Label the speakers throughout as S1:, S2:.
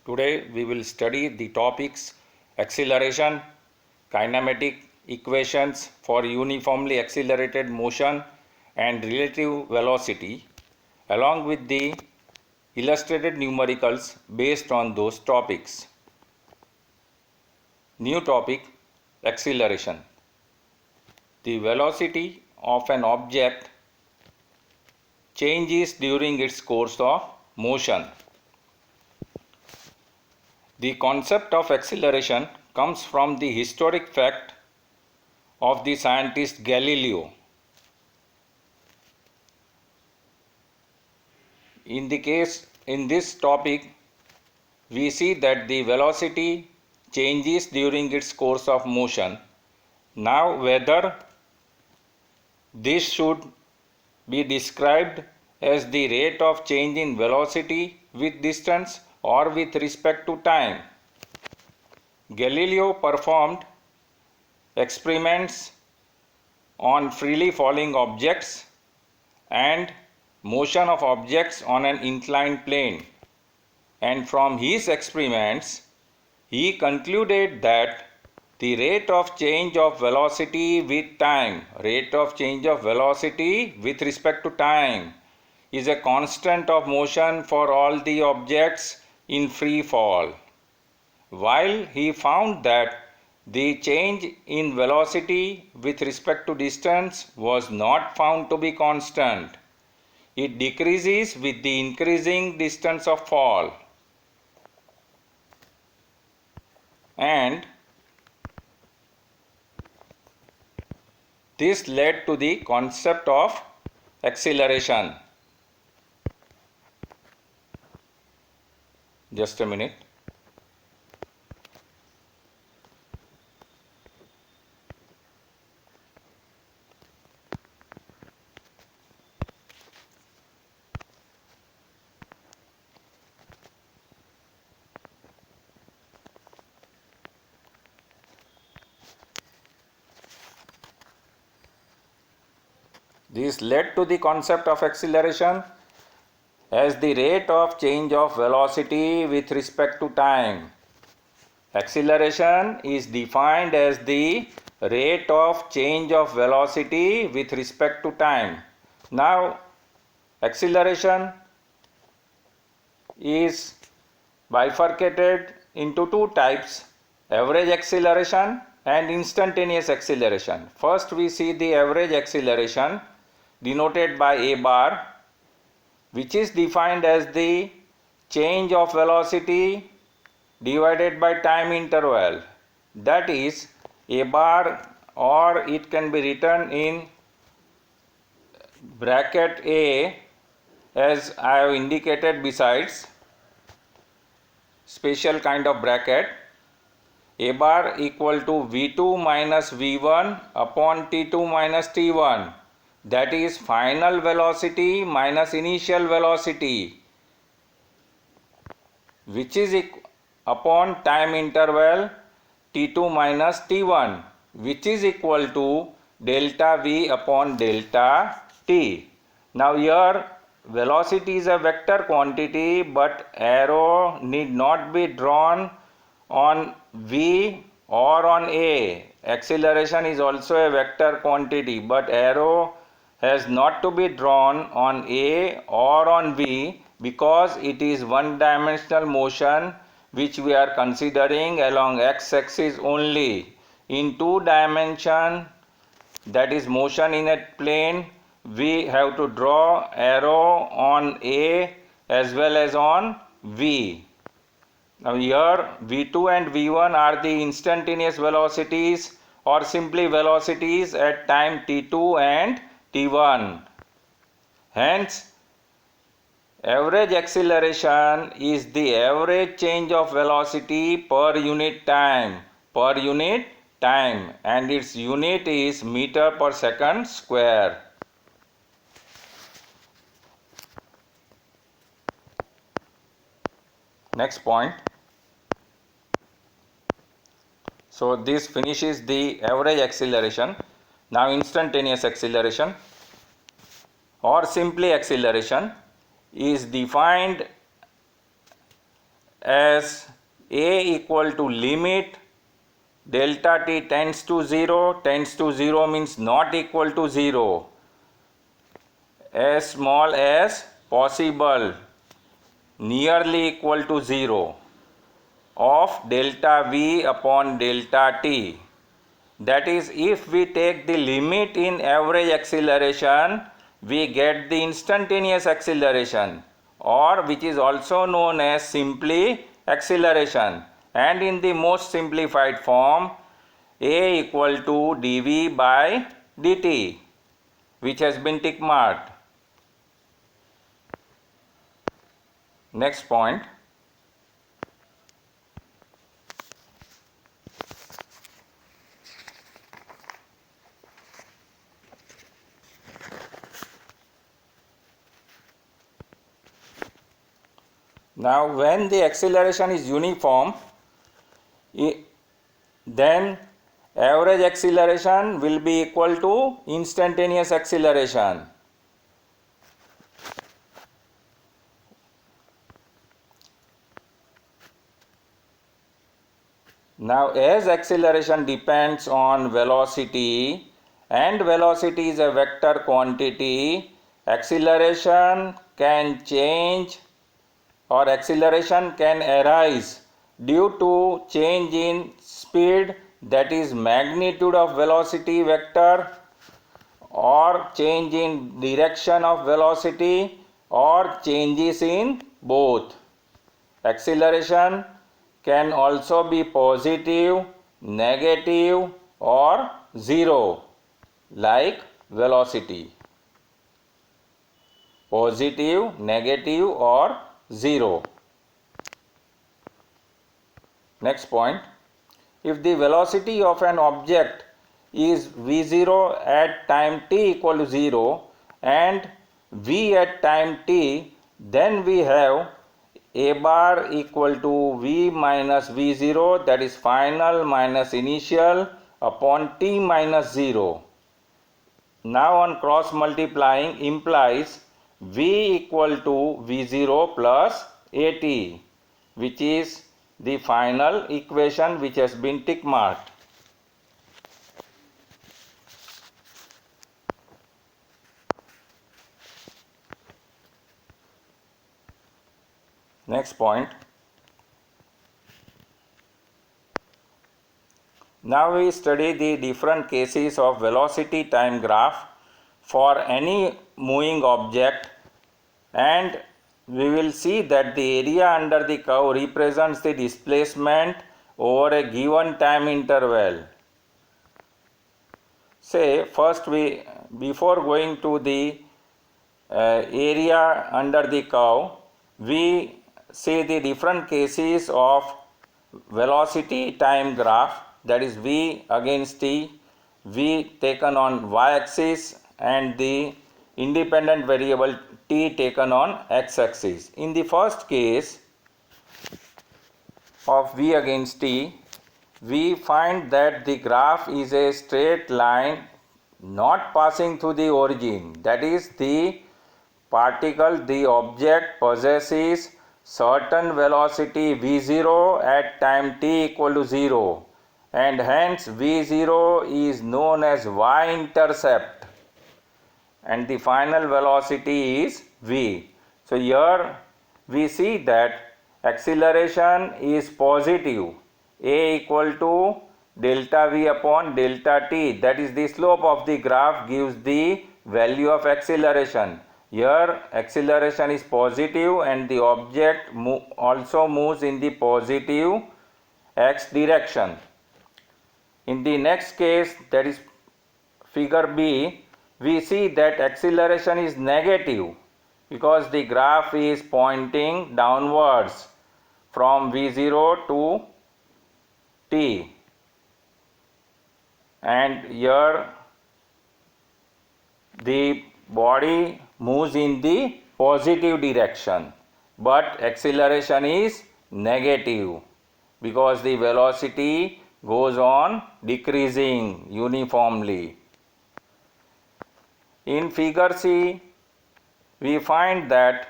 S1: Today we will study the topics acceleration, kinematic equations for uniformly accelerated motion and relative velocity along with the illustrated numericals based on those topics. New topic: acceleration. The velocity of an object changes during its course of motion. The concept of acceleration comes from the historic fact of the scientist Galileo. In this topic, we see that the velocity changes during its course of motion. Now, whether this should be described as the rate of change in velocity with distance or with respect to time. Galileo performed experiments on freely falling objects and motion of objects on an inclined plane, and from his experiments he concluded that the rate of change of velocity with time, rate of change of velocity with respect to time, is a constant of motion for all the objects in free fall, while he found that the change in velocity with respect to distance was not found to be constant. It decreases with the increasing distance of fall. And this led to the concept of acceleration. Just a minute. This led to the concept of acceleration as the rate of change of velocity with respect to time. Acceleration is defined as the rate of change of velocity with respect to time. Now, acceleration is bifurcated into two types: average acceleration and instantaneous acceleration. First, we see the average acceleration denoted by a bar, which is defined as the change of velocity divided by time interval. That is, a bar, or it can be written in bracket A as I have indicated besides special kind of bracket. A bar equal to V2 minus V1 upon T2 minus T1, that is final velocity minus initial velocity, which is upon time interval T2 minus T1, which is equal to delta V upon delta T. Now here velocity is a vector quantity, but arrow need not be drawn on V or on A. Acceleration is also a vector quantity, but arrow has not to be drawn on A or on V because it is one-dimensional motion which we are considering along x-axis only. In two dimension, that is motion in a plane, we have to draw arrow on A as well as on V. Now here V2 and V1 are the instantaneous velocities or simply velocities at time T2 and T1. Hence, average acceleration is the average change of velocity per unit time, and its unit is meter per second square. Next point. So this finishes the average acceleration. Now instantaneous acceleration or simply acceleration is defined as a equal to limit delta t tends to 0 means not equal to 0, as small as possible, nearly equal to 0 of delta v upon delta t. That is, if we take the limit in average acceleration, we get the instantaneous acceleration, or which is also known as simply acceleration, and in the most simplified form, a equal to dv by dt, which has been tick marked. Next point. Now when the acceleration is uniform, then average acceleration will be equal to instantaneous acceleration. Now as acceleration depends on velocity and velocity is a vector quantity, acceleration can change or acceleration can arise due to change in speed, that is magnitude of velocity vector, or change in direction of velocity, or changes in both. Acceleration can also be positive, negative, or zero, like velocity. Positive, negative, or zero. Next point. If the velocity of an object is v0 at time t equal to 0 and v at time t, then we have a bar equal to v minus v0, that is final minus initial, upon t minus 0. Now on cross multiplying implies v equal to v0 plus at, which is the final equation which has been tick marked. Next point. Now we study the different cases of velocity time graph for any moving object, and we will see that the area under the curve represents the displacement over a given time interval. Say first before going to the area under the curve, we see the different cases of velocity time graph, that is v against t, v taken on y-axis and the independent variable t taken on x-axis. In the first case of v against t, we find that the graph is a straight line not passing through the origin, that is the particle, the object possesses certain velocity v0 at time t equal to 0, and hence v0 is known as y-intercept and the final velocity is v. So here we see that acceleration is positive, a equal to delta v upon delta t, that is the slope of the graph gives the value of acceleration. Here acceleration is positive and the object also moves in the positive x direction. In the next case, that is figure B, we see that acceleration is negative because the graph is pointing downwards from v0 to t, and here the body moves in the positive direction, but acceleration is negative because the velocity goes on decreasing uniformly. In figure C, we find that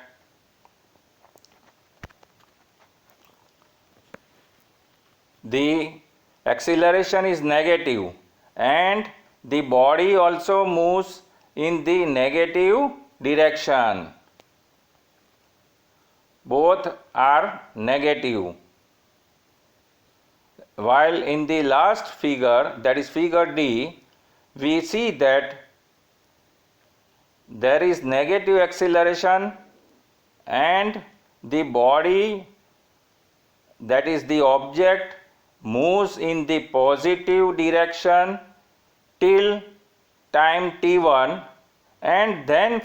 S1: the acceleration is negative and the body also moves in the negative direction. Both are negative. While in the last figure, that is figure D, we see that there is negative acceleration and the body, that is the object, moves in the positive direction till time t1, and then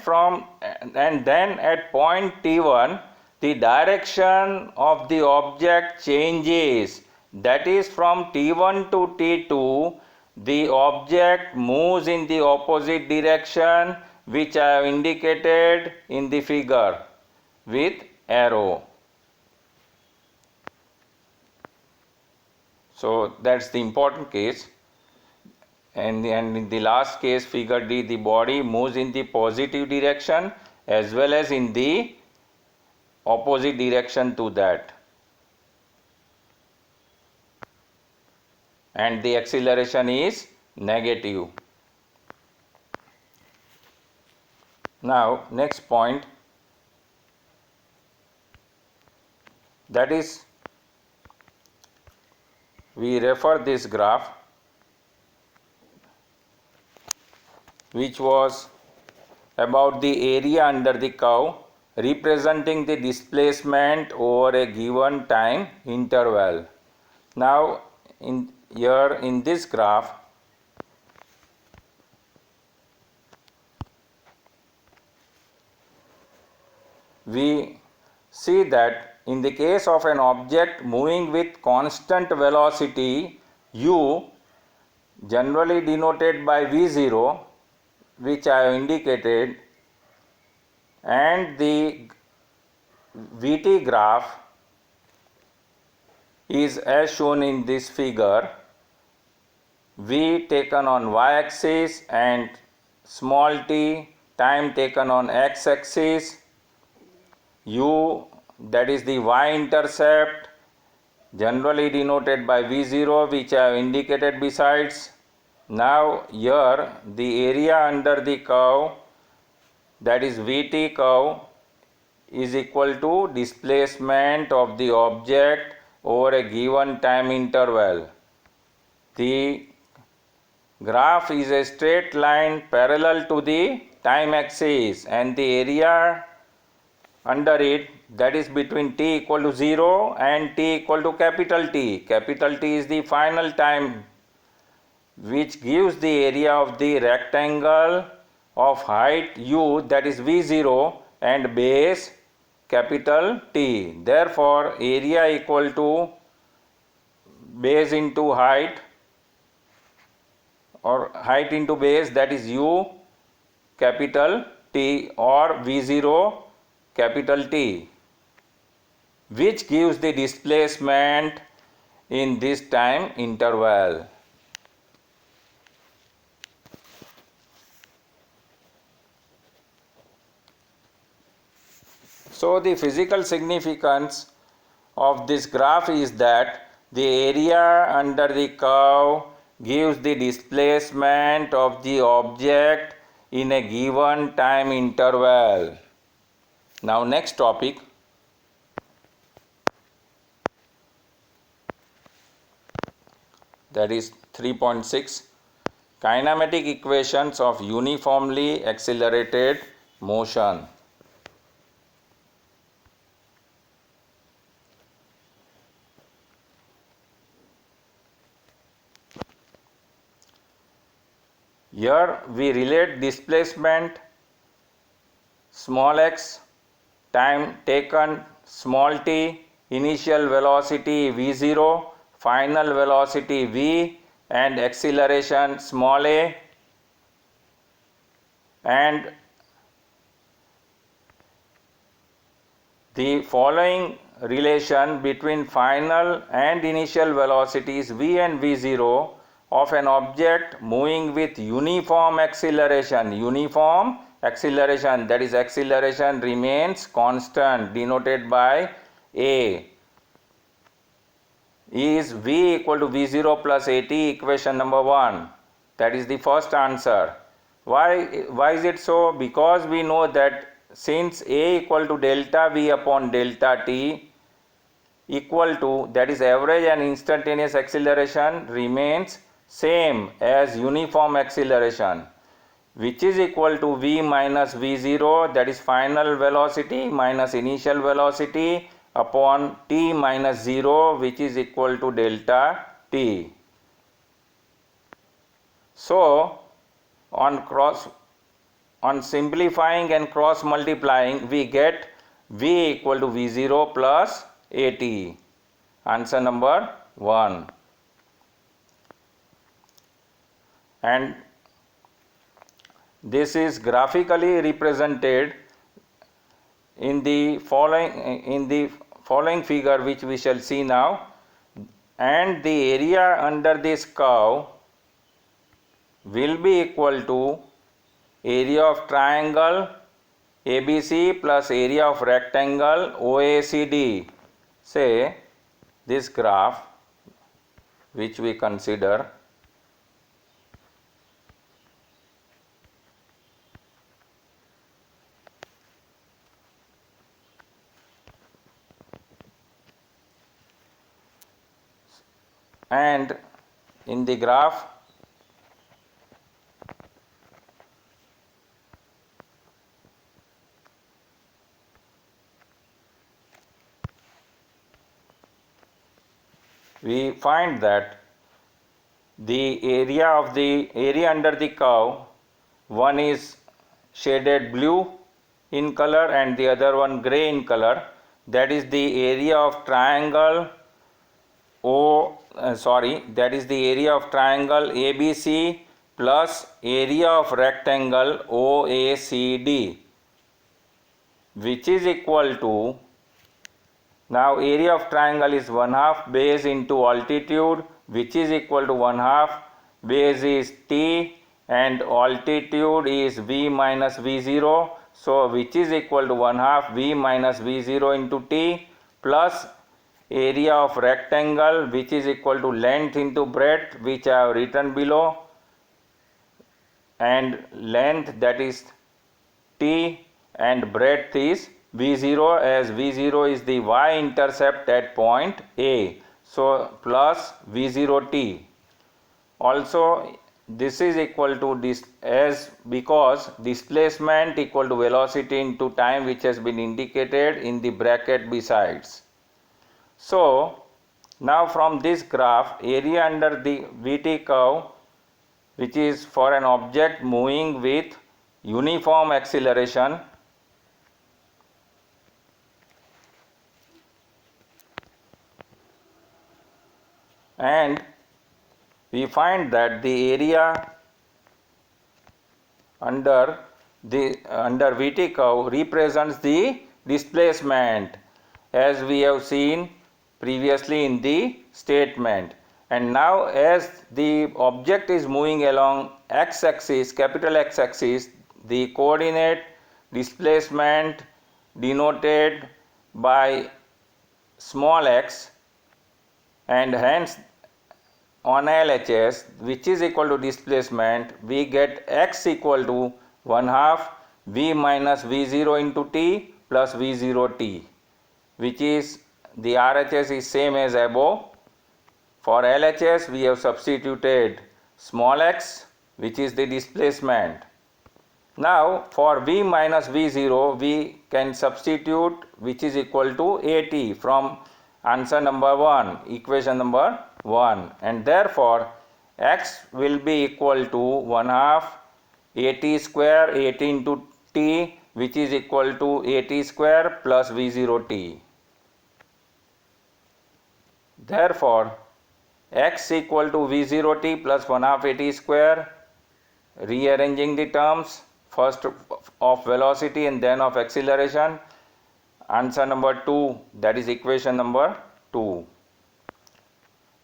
S1: at point t1 the direction of the object changes, that is from t1 to t2 the object moves in the opposite direction, which I have indicated in the figure with arrow. So that's the important case. And in the last case, figure D, the body moves in the positive direction as well as in the opposite direction to that, and the acceleration is negative. Now next point, that is, we refer this graph which was about the area under the curve representing the displacement over a given time interval. Now here in this graph we see that in the case of an object moving with constant velocity u, generally denoted by v0, which I have indicated, and the vt graph is as shown in this figure, v taken on y-axis and small t time taken on x-axis, u, that is the y-intercept, generally denoted by v0, which I have indicated besides. Now here the area under the curve, that is vt curve, is equal to displacement of the object over a given time interval. The graph is a straight line parallel to the time axis, and the area under it, that is between t equal to 0 and t equal to capital T. Capital T is the final time which gives the area of the rectangle of height u, that is v0, and base capital T. Therefore area equal to base into height, or height into base, that is u capital T, or v0 capital T, which gives the displacement in this time interval. So the physical significance of this graph is that the area under the curve gives the displacement of the object in a given time interval. Now next topic, that is 3.6, kinematic equations of uniformly accelerated motion. Here we relate displacement small x, time taken small t, initial velocity v0, final velocity v, and acceleration small a, and the following relation between final and initial velocities v and v0 of an object moving with uniform acceleration, that is acceleration remains constant, denoted by a. is V equal to V0 plus AT, equation number 1. That is the first answer. Why is it so? Because we know that since A equal to delta V upon delta T equal to, that is average and instantaneous acceleration, remains same as uniform acceleration, which is equal to V minus V0, that is final velocity minus initial velocity, upon T minus 0, which is equal to delta T. So on simplifying and cross multiplying, we get V equal to V0 plus AT. Answer number 1. And this is graphically represented in the following figure, which we shall see now. And the area under this curve will be equal to area of triangle ABC plus area of rectangle OACD. Say this graph which we consider, and in the graph we find that the area under the curve, one is shaded blue in color and the other one gray in color. That is the area of triangle that is the area of triangle ABC plus area of rectangle OACD, which is equal to, now area of triangle is 1/2 base into altitude, which is equal to 1/2 base is T and altitude is V minus V0. So which is equal to 1/2 V minus V0 into T plus area of rectangle, which is equal to length into breadth, which I have written below, and length, that is T, and breadth is V0, as V0 is the y-intercept at point A. So plus V0T. Also this is equal to this, as because displacement equal to velocity into time, which has been indicated in the bracket besides. So now from this graph, area under the VT curve, which is for an object moving with uniform acceleration, and we find that the area under VT curve represents the displacement, as we have seen previously in the statement. And now as the object is moving along x-axis, capital X-axis, the coordinate displacement denoted by small x, and hence on LHS, which is equal to displacement, we get x equal to 1/2 V minus V0 into T plus V0T, which is the RHS is same as above. For LHS we have substituted small x, which is the displacement. Now for V minus V0 we can substitute, which is equal to AT, from answer number 1, equation number 1, and therefore x will be equal to 1/2 AT square, AT into T, which is equal to AT square plus V0T. Therefore x equal to V0T plus 1/2 AT square, rearranging the terms, first of velocity and then of acceleration, answer number 2, that is equation number 2.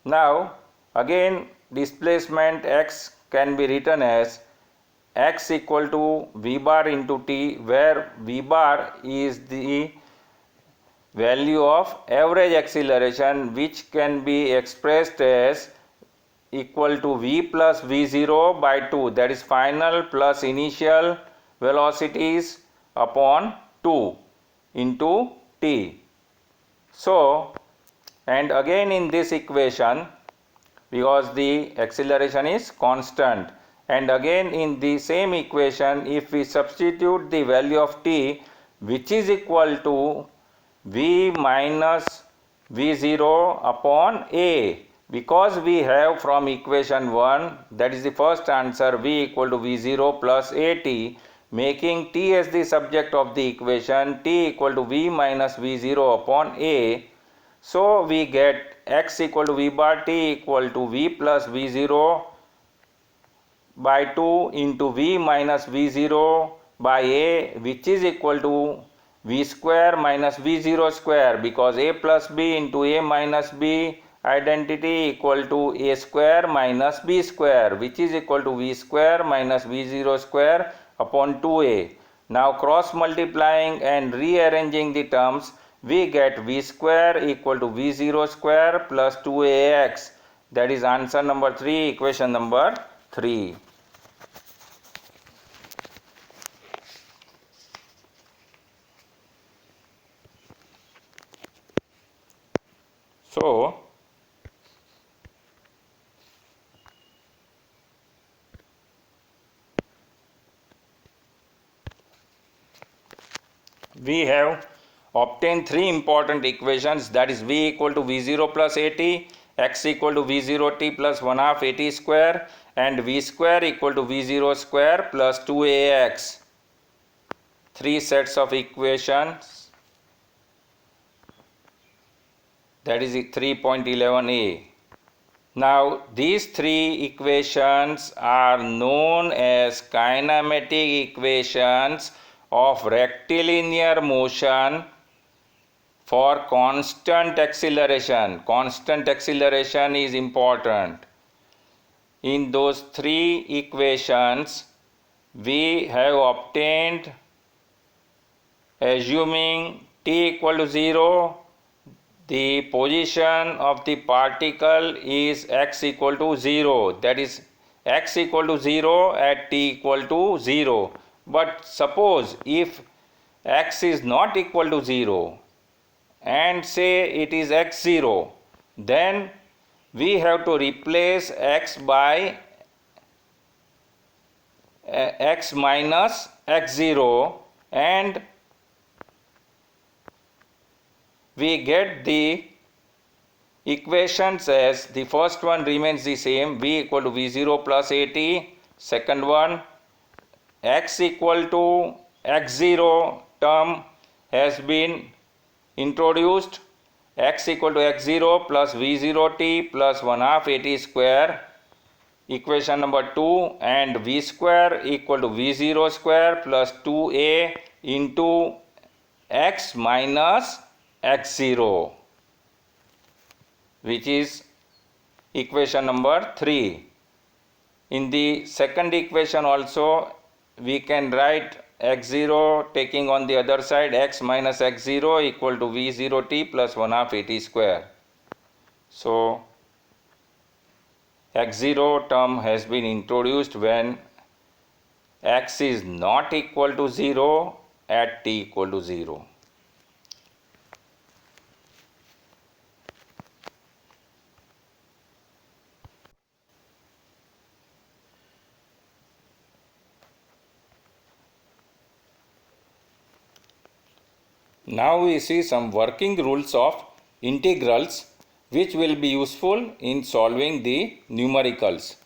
S1: Now again displacement x can be written as x equal to V bar into T, where V bar is the value of average acceleration, which can be expressed as equal to v plus v0 by 2, that is final plus initial velocities upon 2 into t. So, and again in this equation, because the acceleration is constant, and again in the same equation, if we substitute the value of t, which is equal to v minus v0 upon a, because we have from equation 1, that is the first answer, v equal to v0 plus at, making t as the subject of the equation, t equal to v minus v0 upon a. So we get x equal to v bar t equal to v plus v0 by 2 into v minus v0 by a, which is equal to v square minus v0 square, because a plus b into a minus b identity equal to a square minus b square, which is equal to v square minus v0 square upon 2a. Now cross multiplying and rearranging the terms, we get v square equal to v0 square plus 2ax. That is answer number 3, equation number 3. So, we have obtained three important equations, that is v equal to v0 plus at, x equal to v0 t plus 1 half at square, and v square equal to v0 square plus 2ax. Three sets of equations, that is 3.11a. Now these three equations are known as kinematic equations of rectilinear motion for constant acceleration. Constant acceleration is important. In those three equations, we have obtained, assuming t equal to 0, the position of the particle is x equal to 0, that is x equal to 0 at t equal to 0. But suppose if x is not equal to 0 and say it is x0, then we have to replace x by x minus x0, and we get the equations as the first one remains the same, v equal to v0 plus at, second one x equal to x0 term has been introduced, x equal to x0 plus v0t plus 1 half at square, equation number 2, and v square equal to v0 square plus 2a into x minus x0, which is equation number 3. In the second equation also we can write x0 taking on the other side x minus x0 equal to v0t plus 1 half at square. So x0 term has been introduced when x is not equal to 0 at t equal to 0. Now we see some working rules of integrals which will be useful in solving the numericals.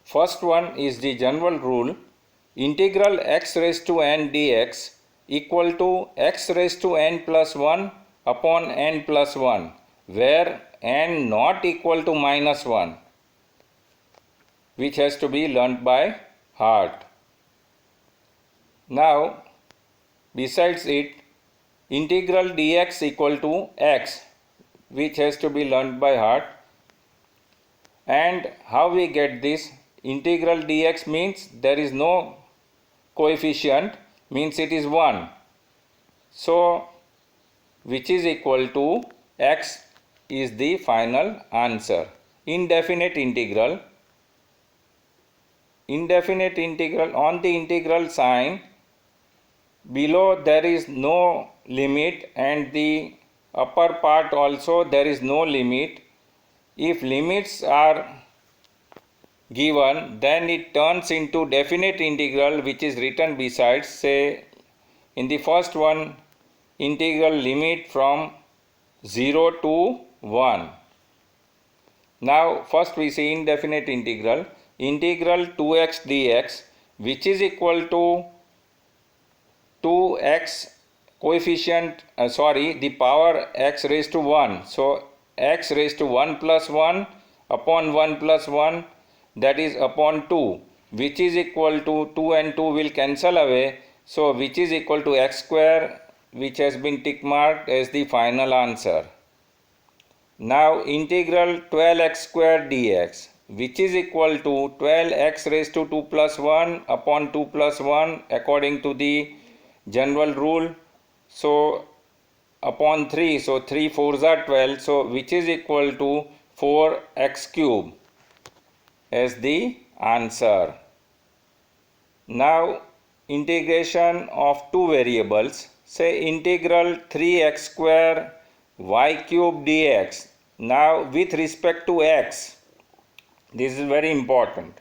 S1: First one is the general rule, integral x raised to n dx equal to x raised to n plus 1 upon n plus 1, where n not equal to minus 1, which has to be learnt by heart. Now, besides it, integral dx equal to x, which has to be learnt by heart. And how we get this? Integral dx means there is no coefficient, means it is 1. So which is equal to x is the final answer. Indefinite integral. Indefinite integral, on the integral sign below there is no limit and the upper part also there is no limit. If limits are given, then it turns into definite integral, which is written besides. Say in the first one, integral limit from 0 to 1. Now first we see indefinite integral. Integral 2x dx, which is equal to 2x coefficient, the power x raised to 1. So x raised to 1 plus 1 upon 1 plus 1, that is upon 2, which is equal to 2 and 2 will cancel away. So which is equal to x square, which has been tick marked as the final answer. Now integral 12x square dx, which is equal to 12x raised to 2 plus 1 upon 2 plus 1 according to the general rule. So upon 3, so 3 4s are 12, so which is equal to 4x cube as the answer. Now integration of two variables, say integral 3x square y cube dx. Now with respect to x, this is very important.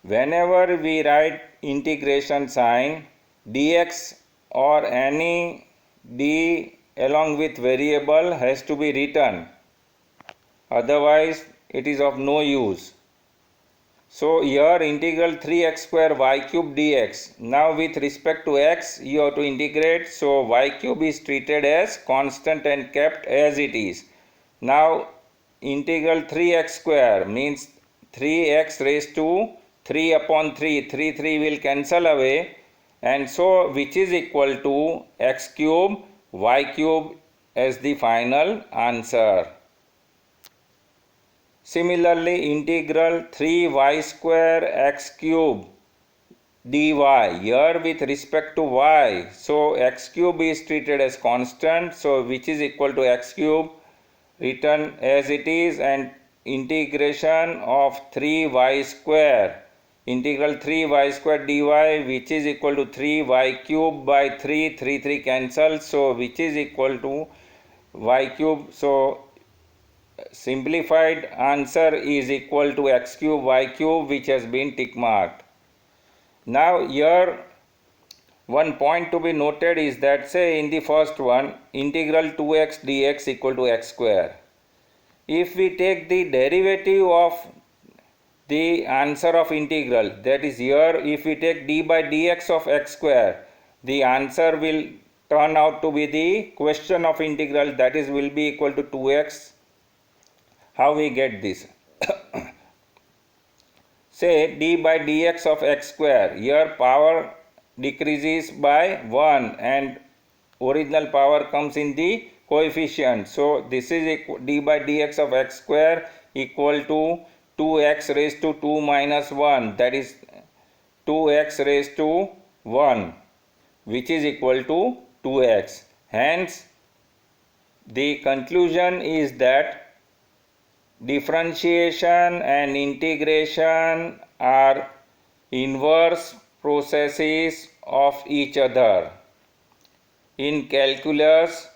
S1: Whenever we write integration sign, dx or any d along with variable has to be written, otherwise it is of no use. So here integral 3x square y cube dx. Now with respect to x you have to integrate, so y cube is treated as constant and kept as it is. Now integral 3x square means 3x raised to 3 upon 3, 3 will cancel away, and so which is equal to x cube y cube as the final answer. Similarly, integral 3y square x cube dy, here with respect to y, so x cube is treated as constant, so which is equal to x cube written as it is, and integration of 3y square, integral 3y square dy, which is equal to 3y cube by 3 cancels, so which is equal to y cube. So simplified answer is equal to x cube y cube, which has been tick marked. Now here one point to be noted is that, say in the first one, integral 2x dx equal to x square. If we take the derivative of the answer of integral, that is here if we take d by dx of x square, the answer will turn out to be the question of integral, that is will be equal to 2x. How we get this? Say d by dx of x square, here power decreases by 1 and original power comes in the coefficient. So this is d by dx of x square equal to 2x raised to 2 minus 1, that is 2x raised to 1, which is equal to 2x. Hence the conclusion is that differentiation and integration are inverse processes of each other in calculus,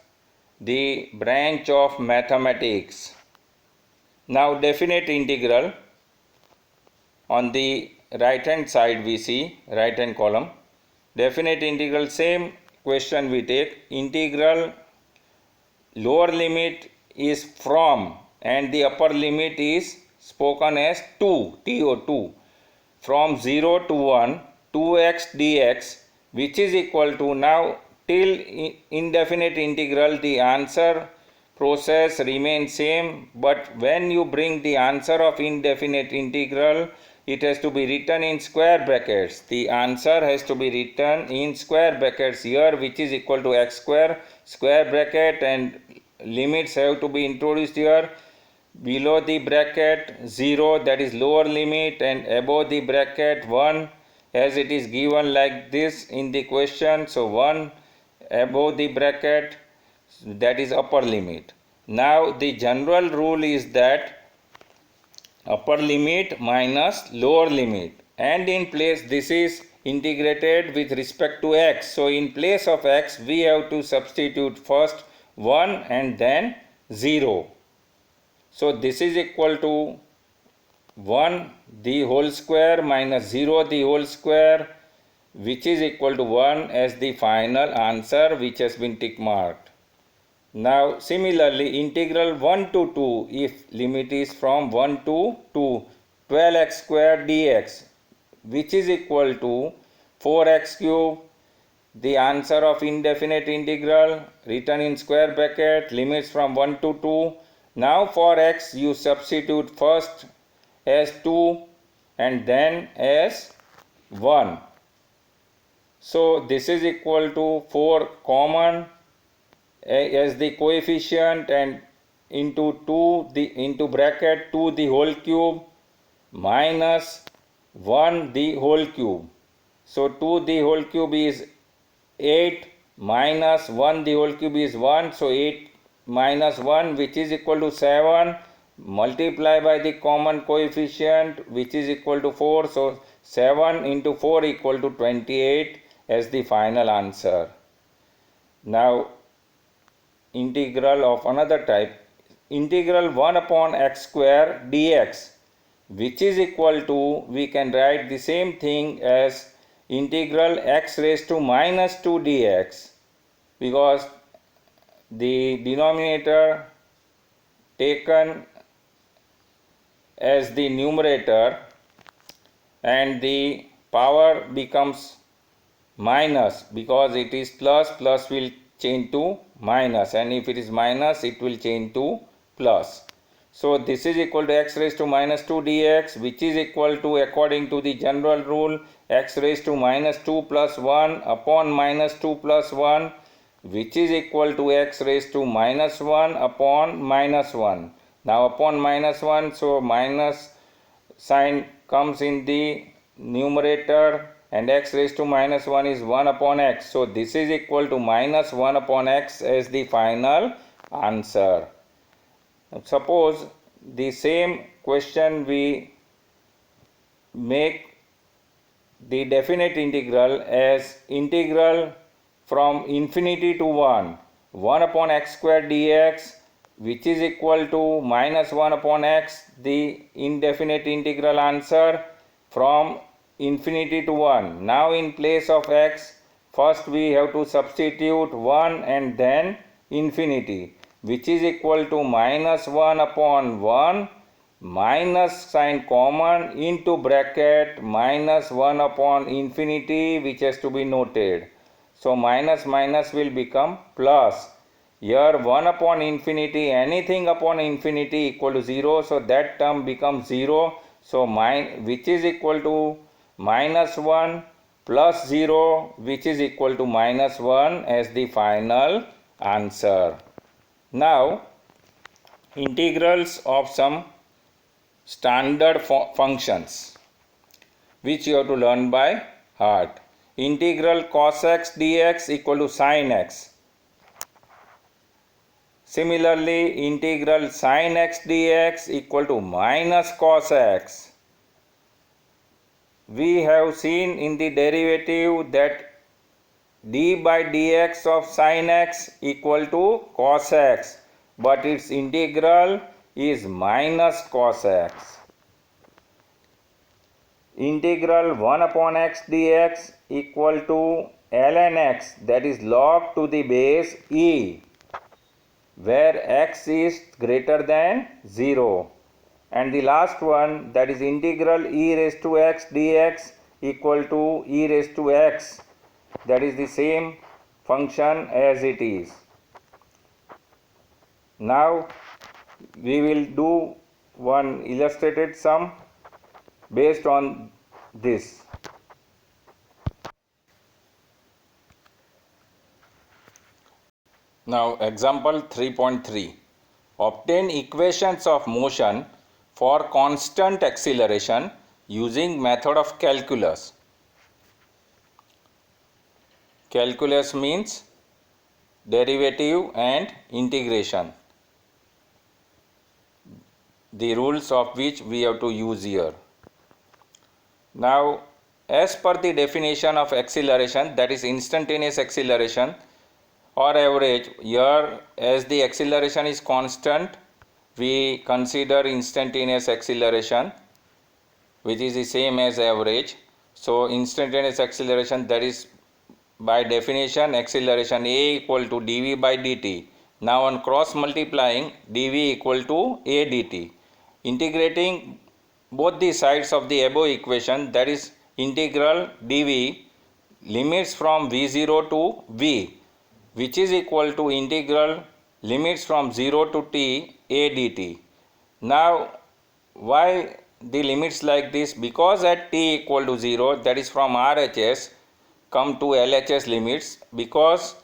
S1: the branch of mathematics. Now definite integral, on the right hand side we see, right hand column, definite integral, same question we take, integral lower limit is from and the upper limit is spoken as 2, TO2, from 0 to 1, 2x dx, which is equal to, now till indefinite integral the answer process remains same, but when you bring the answer of indefinite integral, it has to be written in square brackets. The answer has to be written in square brackets here, which is equal to x square, square bracket, and limits have to be introduced here. Below the bracket 0, that is lower limit, and above the bracket 1, as it is given like this in the question. So 1 above the bracket, that is upper limit. Now the general rule is that upper limit minus lower limit, and in place this is integrated with respect to x. So in place of x we have to substitute first 1 and then 0. So this is equal to 1 the whole square minus 0 the whole square, which is equal to 1 as the final answer, which has been tick marked. Now similarly integral 1 to 2, if limit is from 1 to 2, 12x square dx, which is equal to 4x cube, the answer of indefinite integral written in square bracket, limits from 1 to 2. Now for x you substitute first as 2 and then as 1. So this is equal to 4 common as the coefficient and into 2 the into bracket 2 the whole cube minus 1 the whole cube. So 2 the whole cube is 8 minus 1 the whole cube is 1. So 8 minus 1, which is equal to 7, multiply by the common coefficient, which is equal to 4. So 7 into 4 equal to 28 as the final answer. Now integral of another type, integral 1 upon x square dx, which is equal to, we can write the same thing as integral x raised to minus 2 dx, because the denominator taken as the numerator and the power becomes minus, because it is plus, plus will change to minus, and if it is minus it will change to plus. So this is equal to x raised to minus 2 dx, which is equal to, according to the general rule, x raised to minus 2 plus 1 upon minus 2 plus 1, which is equal to x raised to minus 1 upon minus 1. Now upon minus 1, so minus sign comes in the numerator, and x raised to minus 1 is 1 upon x. So this is equal to minus 1 upon x as the final answer. Suppose the same question we make the definite integral as integral from infinity to 1, 1 upon x square dx, which is equal to minus 1 upon x, the indefinite integral answer from infinity to 1. Now in place of x, first we have to substitute 1 and then infinity, which is equal to minus 1 upon 1 minus sign common into bracket minus 1 upon infinity, which has to be noted. So minus minus will become plus. Here 1 upon infinity, anything upon infinity equal to 0, so that term becomes 0. So which is equal to minus 1 plus 0, which is equal to minus 1 as the final answer. Now integrals of some standard functions which you have to learn by heart. Integral cos x dx equal to sin x. Similarly, integral sin x dx equal to minus cos x. We have seen in the derivative that d by dx of sin x equal to cos x, but its integral is minus cos x. Integral 1 upon x dx equal to ln x, that is log to the base e, where x is greater than 0. And the last one, that is integral e raised to x dx equal to e raised to x, that is the same function as it is. Now we will do one illustrated sum based on this. Now example 3.3. Obtain equations of motion for constant acceleration using method of calculus. Calculus means derivative and integration, the rules of which we have to use here. Now, as per the definition of acceleration, that is instantaneous acceleration or average, here as the acceleration is constant, we consider instantaneous acceleration, which is the same as average. So instantaneous acceleration, that is by definition acceleration A equal to dv by dt. Now on cross multiplying, dv equal to a dt. Integrating both the sides of the above equation, that is integral dv limits from v0 to v, which is equal to integral limits from 0 to t a dt. Now why the limits like this? Because at t equal to 0, that is from RHS come to LHS limits, because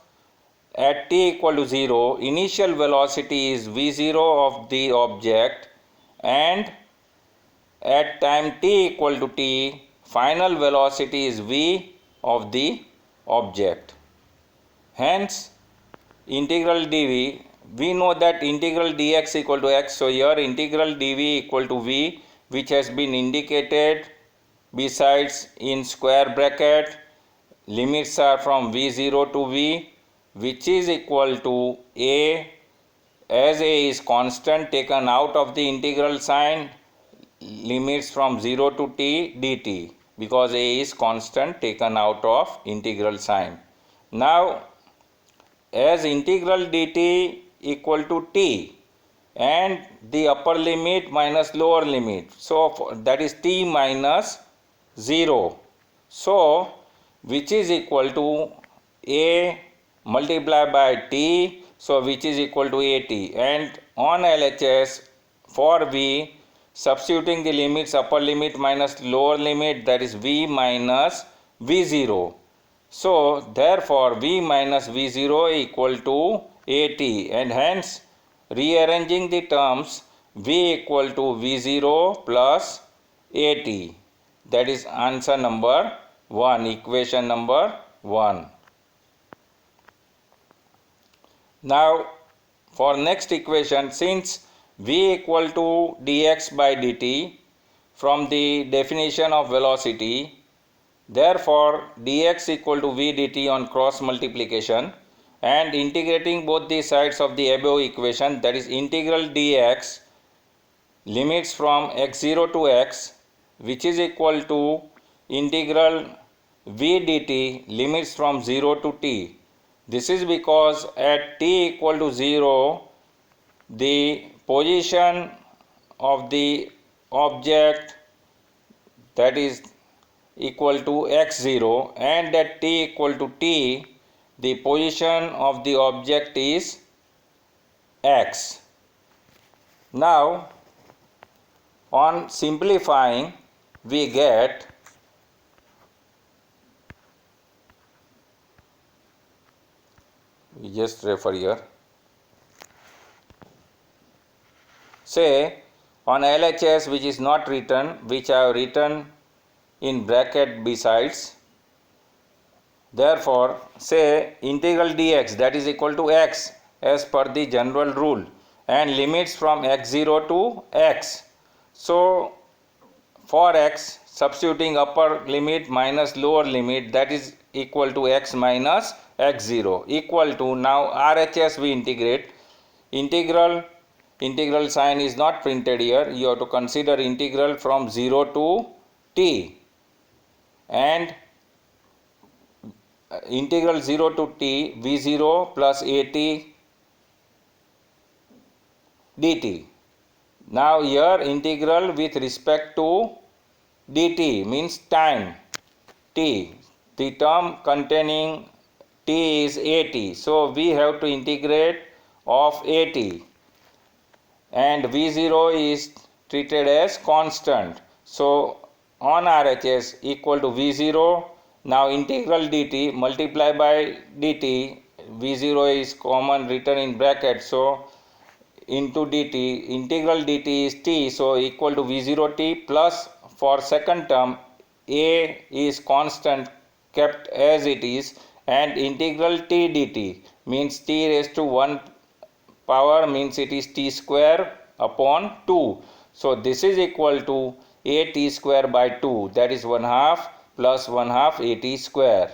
S1: at t equal to 0 initial velocity is v0 of the object, and at time t equal to t final velocity is v of the object. Hence integral dv, we know that integral dx equal to x, so here integral dv equal to v, which has been indicated besides in square bracket. Limits are from v0 to v, which is equal to a, as a is constant taken out of the integral sign, limits from 0 to t dt, because a is constant taken out of integral sign. Now as integral dt equal to t and the upper limit minus lower limit, so that is t minus 0, so which is equal to a multiplied by t, so which is equal to at, and on LHS for v, substituting the limits upper limit minus lower limit, that is v minus v0. So therefore v minus v0 equal to at, and hence rearranging the terms, v equal to v0 plus at. That is answer number 1, equation number 1. Now for next equation, since v equal to dx by dt from the definition of velocity, therefore dx equal to v dt on cross multiplication, and integrating both the sides of the above equation, that is integral dx limits from x0 to x, which is equal to integral v dt limits from 0 to t. This is because at t equal to 0 the position of the object, that is equal to x0, and at t equal to t the position of the object is x. Now on simplifying we get just refer here. Say on LHS, which is not written, which I have written in bracket besides. Therefore say integral dx, that is equal to x as per the general rule, and limits from x0 to x. So for x, substituting upper limit minus lower limit, that is equal to x minus x0 equal to, now RHS we integrate. Integral sign is not printed here, you have to consider integral from 0 to t, and integral 0 to t v0 plus at dt. Now here integral with respect to dt means time t, the term containing t is at, so we have to integrate of at, and v0 is treated as constant, so on RHS equal to v0. Now integral dt multiply by dt, v0 is common written in bracket, so into dt, integral dt is t, so equal to v0 t plus, for second term a is constant kept as it is, and integral t dt means t raised to 1 power means it is t square upon 2. So this is equal to a t square by 2, that is 1 half plus 1 half a t square,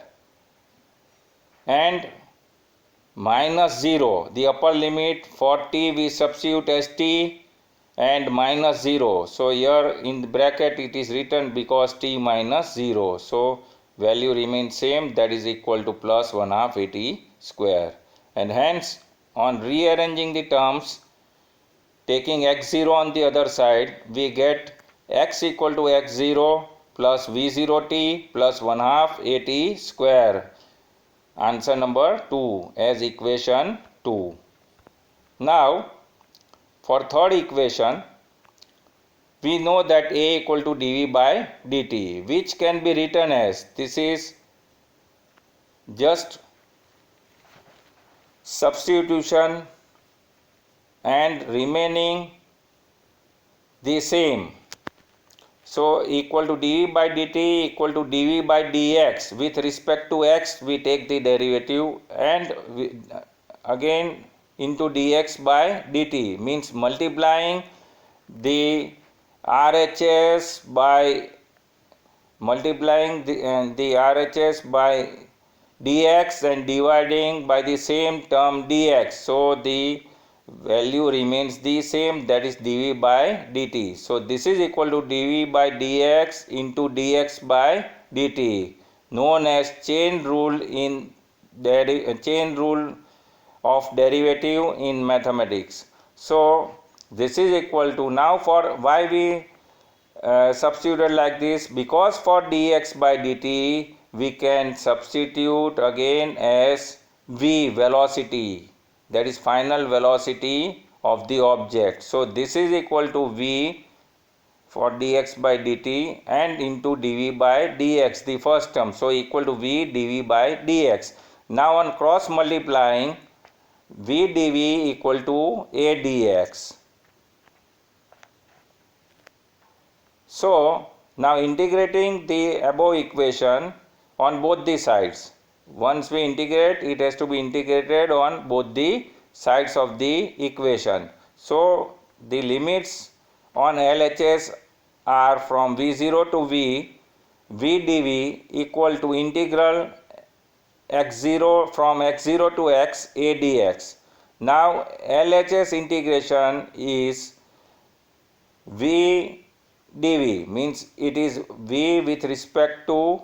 S1: and minus 0, the upper limit for t we substitute as t and minus 0. So here in the bracket it is written because t minus 0. So value remains same, that is equal to plus 1 half a t square, and hence on rearranging the terms, taking x0 on the other side, we get x equal to x0 plus v0t plus 1 half a t square. Answer number 2 as equation 2. Now for third equation, we know that a equal to dv by dt, which can be written as, this is just substitution and remaining the same. So equal to dv by dt equal to dv by dx. With respect to x we take the derivative, and again into dx by dt means multiplying the RHS by RHS by dx and dividing by the same term dx. So the value remains the same, that is dv by dt. So this is equal to dv by dx into dx by dt, known as chain rule of derivative in mathematics. So this is equal to, now for why we substituted like this, because for dx by dt we can substitute again as v, velocity, that is final velocity of the object. So this is equal to v for dx by dt and into dv by dx, the first term. So equal to v dv by dx. Now on cross multiplying, v dv equal to a dx. So now integrating the above equation on both the sides. Once we integrate, it has to be integrated on both the sides of the equation. So the limits on LHS are from v0 to v dv equal to integral x0 from x0 to x a dx. Now LHS integration is v dv, means it is v with respect to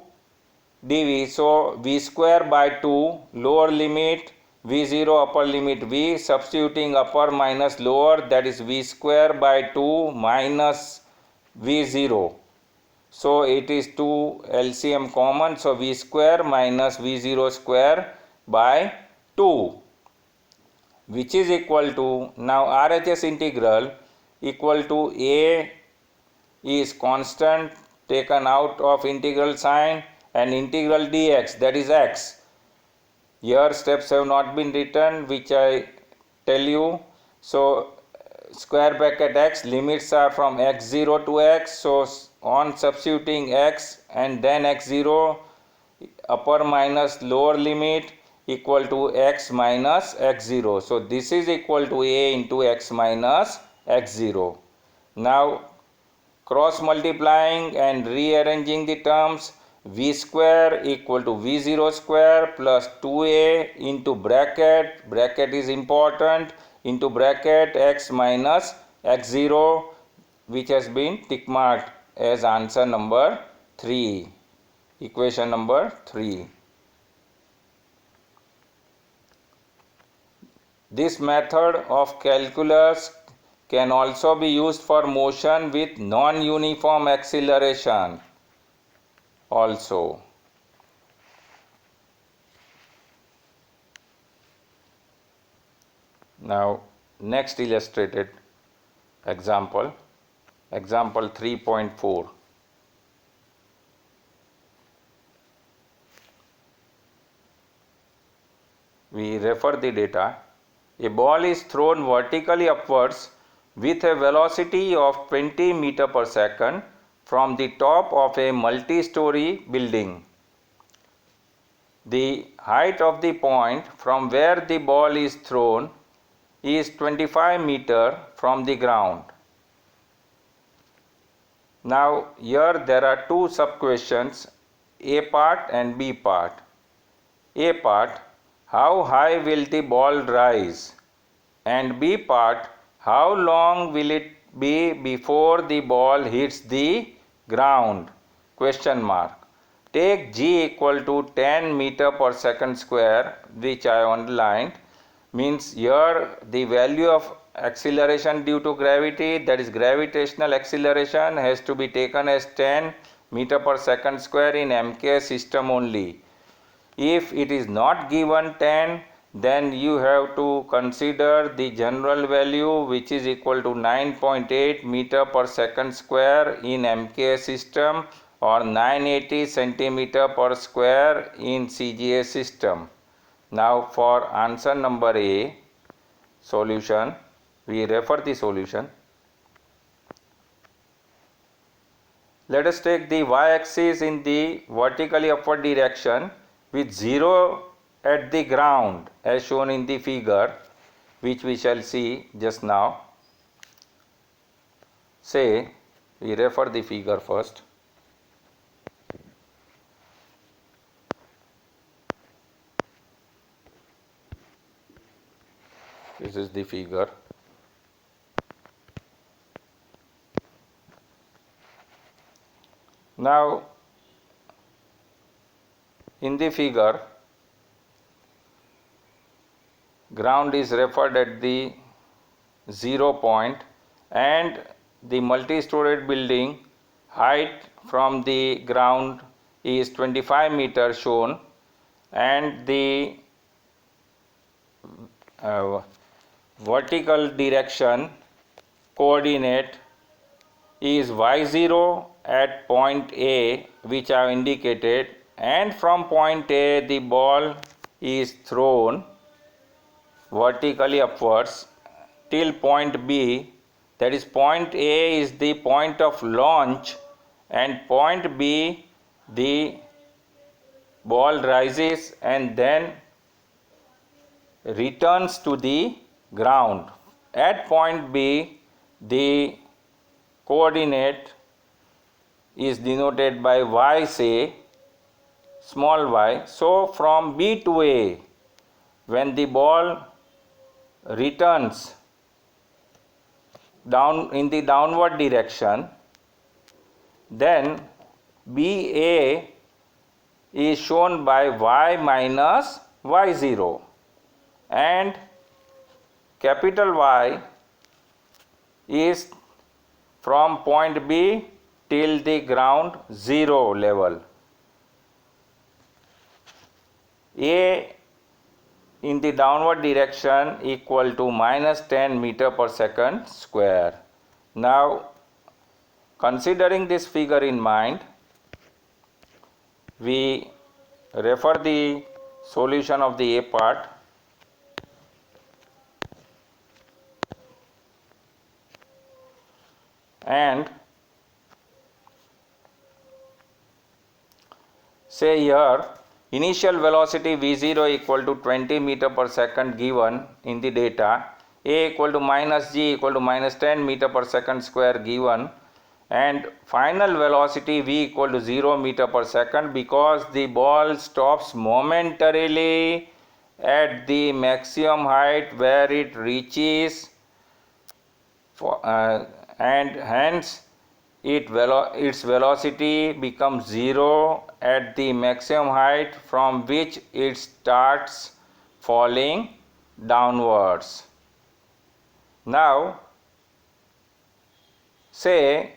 S1: dv. So v square by 2, lower limit v0, upper limit v, substituting upper minus lower, that is v square by 2 minus v0. So it is 2 LCM common, so v square minus v0 square by 2, which is equal to, now RHS integral equal to a is constant taken out of integral sign and integral dx, that is x. Here steps have not been written, which I tell you. So square bracket x, limits are from x0 to x. So on substituting x and then x0, upper minus lower limit equal to x minus x0. So this is equal to a into x minus x0. Now cross multiplying and rearranging the terms, v square equal to v0 square plus 2a into bracket is important, into bracket x minus x0, which has been tick marked as answer number 3, equation number 3. This method of calculus can also be used for motion with non-uniform acceleration also. Now next illustrated example, example 3.4. We refer the data. A ball is thrown vertically upwards with a velocity of 20 meter per second from the top of a multi-story building. the height of the point from where the ball is thrown is 25 meter from the ground. Now here there are two sub questions, A part and B part. A part, how high will the ball rise? And B part, how long will it be before the ball hits the ground? Question mark. Take g equal to 10 meter per second square, which I underlined. Means here the value of acceleration due to gravity, that is gravitational acceleration, has to be taken as 10 meter per second square in MK system only. If it is not given 10, then you have to consider the general value, which is equal to 9.8 meter per second square in MK system or 980 centimeter per square in CGA system. Now for answer number A, solution, we refer the solution. Let us take the y-axis in the vertically upward direction with 0 at the ground as shown in the figure, which we shall see just now. Say, we refer the figure first. This is the figure. Now, in the figure, ground is referred at the 0 point and the multi-storied building height from the ground is 25 meters shown, and the vertical direction coordinate is y0 at point A, which I have indicated, and from point A the ball is thrown vertically upwards till point B. That is, point A is the point of launch and point B the ball rises and then returns to the ground. At point B the coordinate is denoted by y, say small y. So from B to A, when the ball returns down in the downward direction, then BA is shown by y minus y0, and capital Y is from point B till the ground 0 level. A in the downward direction equal to minus 10 meter per second square. Now, considering this figure in mind, we refer the solution of the A part. And say here initial velocity v0 equal to 20 meter per second given in the data, A equal to minus g equal to minus 10 meter per second square given, and final velocity v equal to 0 meter per second because the ball stops momentarily at the maximum height where it reaches and hence its velocity becomes 0 at the maximum height from which it starts falling downwards. Now, say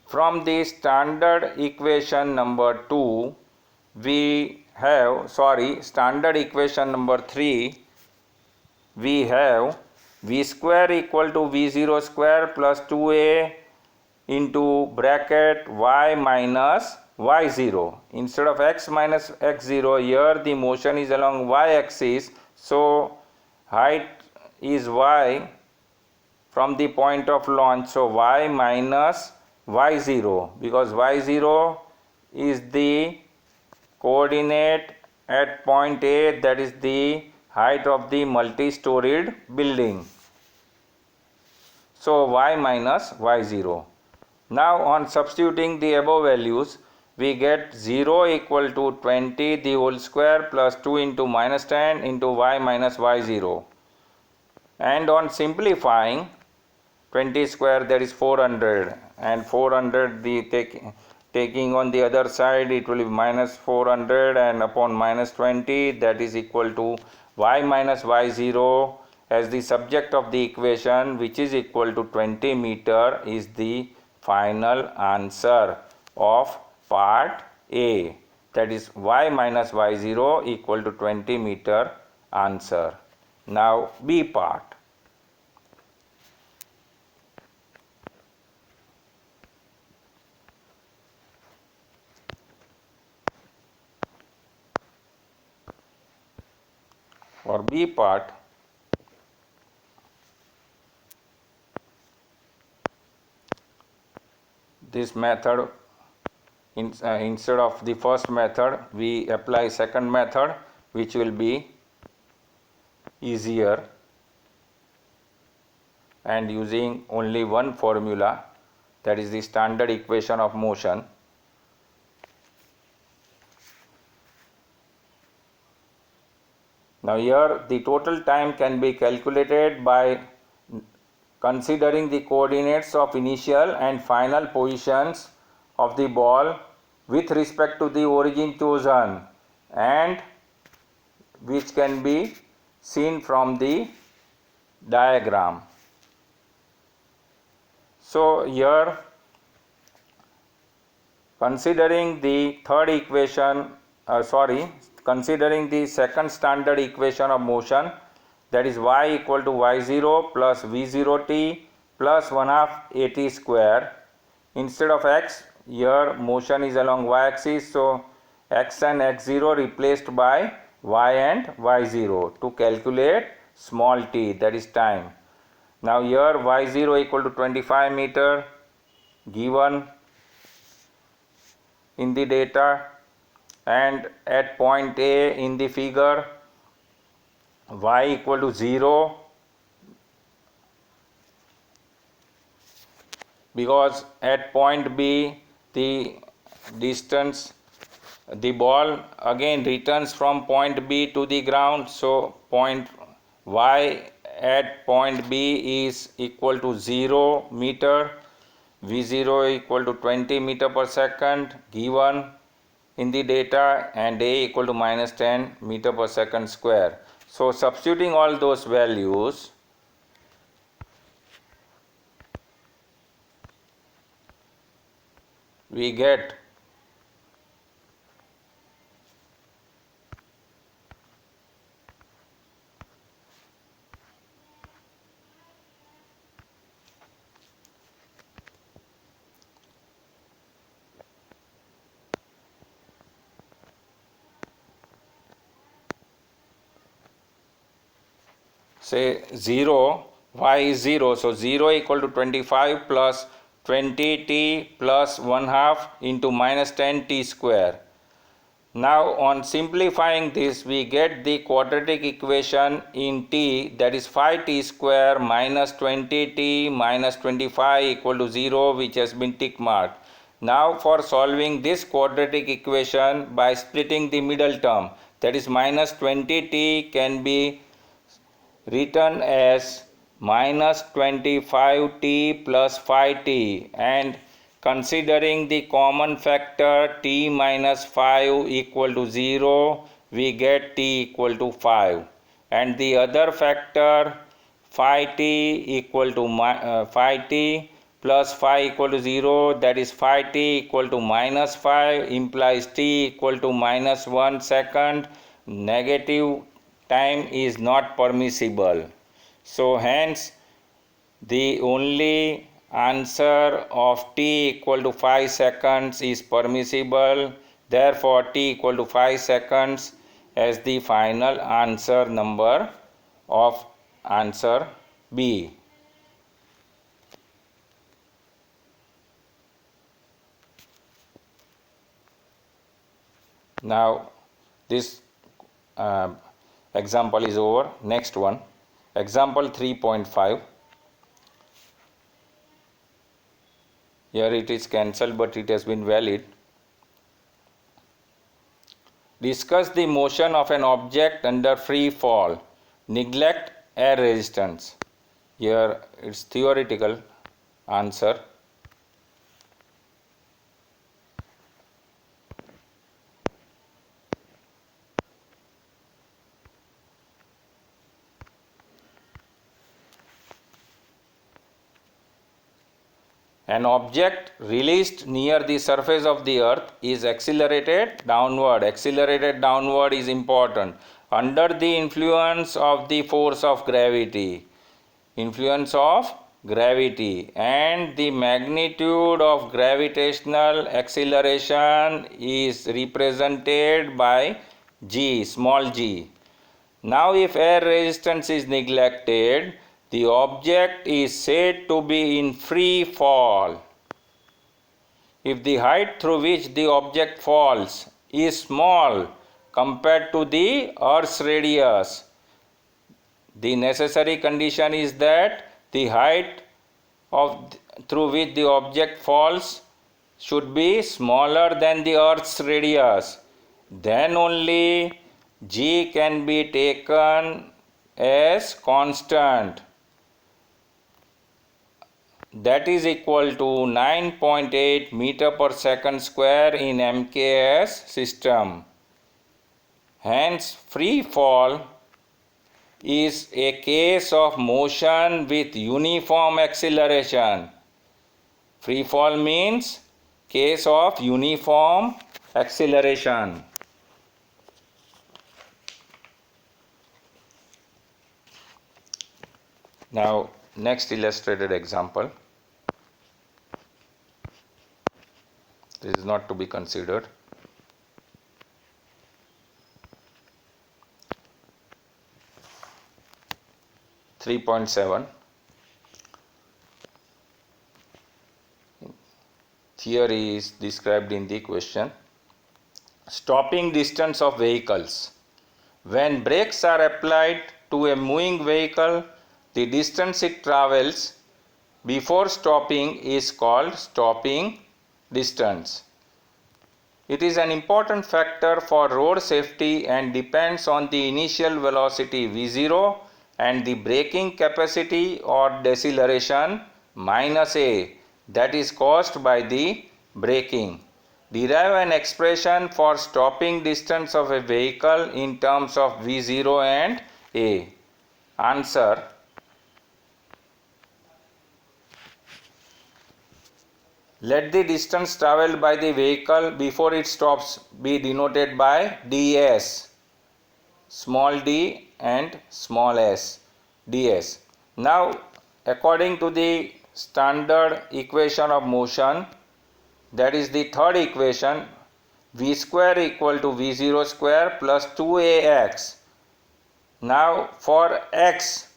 S1: from the standard equation number 2 we have, standard equation number 3 we have v square equal to v0 square plus 2a into bracket y minus y0. Instead of x minus x0, here the motion is along y-axis, so height is y from the point of launch, so y minus y0, because y0 is the coordinate at point A, that is the height of the multi-storied building. So y minus y0. Now on substituting the above values, we get 0 equal to 20 the whole square plus 2 into minus 10 into y minus y0. And on simplifying, 20 square, that is 400, and 400 the taking on the other side, it will be minus 400, and upon minus 20, that is equal to y minus y0 as the subject of the equation, which is equal to 20 meter, is the final answer of part A. That is y minus y0 equal to 20 meter answer. Now B part. For B part, this method, instead of the first method, we apply second method, which will be easier, and using only one formula, that is the standard equation of motion. Now here the total time can be calculated by considering the coordinates of initial and final positions of the ball with respect to the origin chosen, and which can be seen from the diagram. So here, considering the third equation, considering the second standard equation of motion, that is y equal to y0 plus v0t plus 1 half at square. Instead of x, here motion is along y-axis, so x and x0 replaced by y and y0 to calculate small t, that is time. Now here y0 equal to 25 meter given in the data, and at point A in the figure y equal to 0, because at point B the distance, the ball again returns from point B to the ground, so point y at point B is equal to 0 meter, v0 equal to 20 meter per second given in the data, and A equal to minus 10 meter per second square. So substituting all those values, we get say 0, y is 0, so 0 equal to 25 plus 20t plus 1 half into minus 10t square. Now on simplifying this, we get the quadratic equation in t, that is 5t square minus 20t minus 25 equal to 0, which has been tick marked. Now for solving this quadratic equation by splitting the middle term, that is minus 20t can be written as minus 25t plus 5t, and considering the common factor t minus 5 equal to 0, we get t equal to 5, and the other factor phi t equal to 5t plus 5 equal to 0, that is phi t equal to minus 5 implies t equal to minus 1 second. Negative time is not permissible. So hence the only answer of t equal to 5 seconds is permissible. Therefore t equal to 5 seconds as the final answer number of answer B. Now this example is over. Next one, example 3.5. Here it is cancelled, but it has been valid. Discuss the motion of an object under free fall. Neglect air resistance. Here it's theoretical answer. An object released near the surface of the earth is accelerated downward. Accelerated downward is important. Under the influence of the force of gravity. Influence of gravity, and the magnitude of gravitational acceleration is represented by g, small g. Now if air resistance is neglected, the object is said to be in free fall. If the height through which the object falls is small compared to the Earth's radius, the necessary condition is that the height through which the object falls should be smaller than the Earth's radius. Then only g can be taken as constant. That is equal to 9.8 meter per second square in MKS system. Hence, free fall is a case of motion with uniform acceleration. Free fall means case of uniform acceleration. Now, next illustrated example. This is not to be considered. (3.7). Theory is described in the question. Stopping distance of vehicles. When brakes are applied to a moving vehicle, the distance it travels before stopping is called stopping distance. It is an important factor for road safety and depends on the initial velocity v0 and the braking capacity or deceleration minus a, that is caused by the braking. Derive an expression for stopping distance of a vehicle in terms of v0 and a. Answer: let the distance travelled by the vehicle before it stops be denoted by ds, small d and small s, ds. Now, according to the standard equation of motion, that is the third equation, v square equal to v0 square plus 2ax. Now, for x,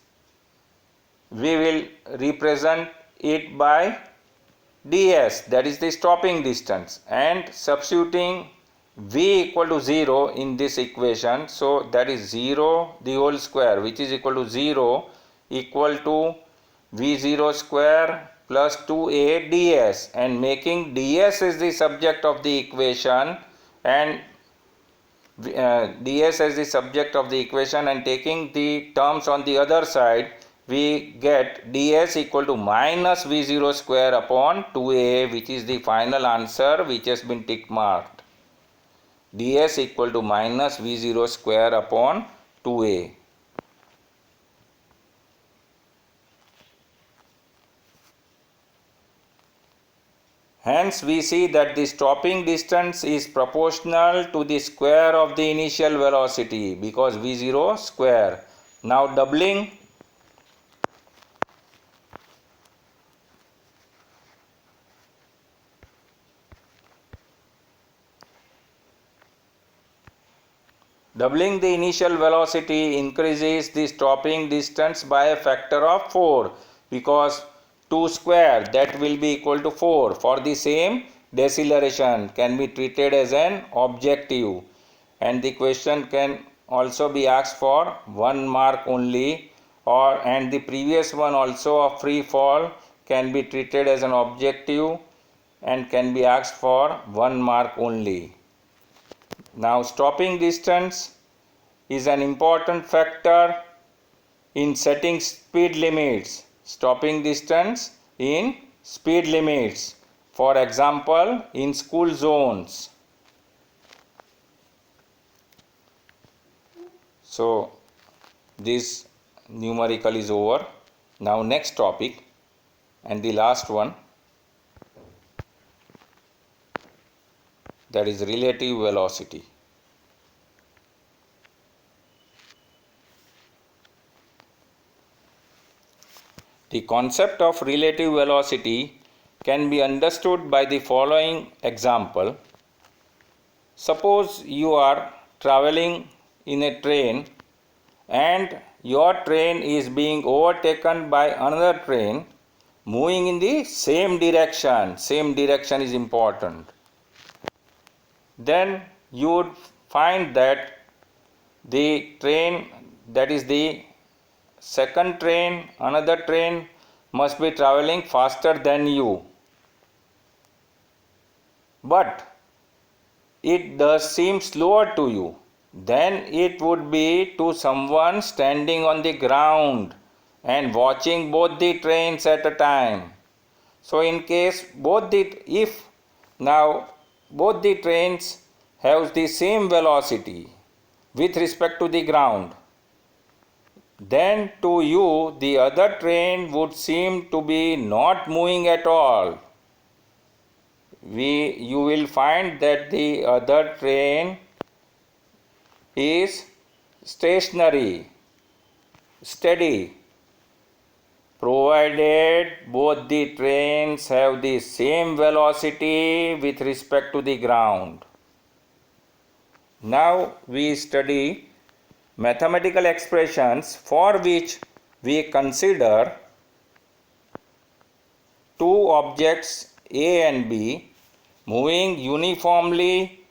S1: we will represent it by ds, that is the stopping distance, and substituting v equal to 0 in this equation, so that is 0 the whole square, which is equal to 0, equal to v0 square plus 2a ds, and making ds is the subject of the equation and ds as the subject of the equation, and taking the terms on the other side, we get ds equal to minus v0 square upon 2a, which is the final answer which has been tick marked. ds equal to minus v0 square upon 2a. Hence, we see that the stopping distance is proportional to the square of the initial velocity, because v0 square. Now, doubling the initial velocity increases the stopping distance by a factor of 4, because 2 square, that will be equal to 4. For the same, deceleration can be treated as an objective, and the question can also be asked for 1 mark only, and the previous one also of free fall can be treated as an objective and can be asked for 1 mark only. Now stopping distance is an important factor in setting speed limits. Stopping distance in speed limits, for example in school zones. So this numerical is over. Now next topic and the last one, that is relative velocity. The concept of relative velocity can be understood by the following example. Suppose you are traveling in a train and your train is being overtaken by another train moving in the same direction. Same direction is important. Then you would find that the train, that is the second train, another train must be traveling faster than you. But it does seem slower to you. Then it would be to someone standing on the ground and watching both the trains at a time. So in case if now both the trains have the same velocity with respect to the ground, then to you the other train would seem to be not moving at all. You will find that the other train is stationary, steady, provided both the trains have the same velocity with respect to the ground. Now we study mathematical expressions for which we consider two objects A and B moving uniformly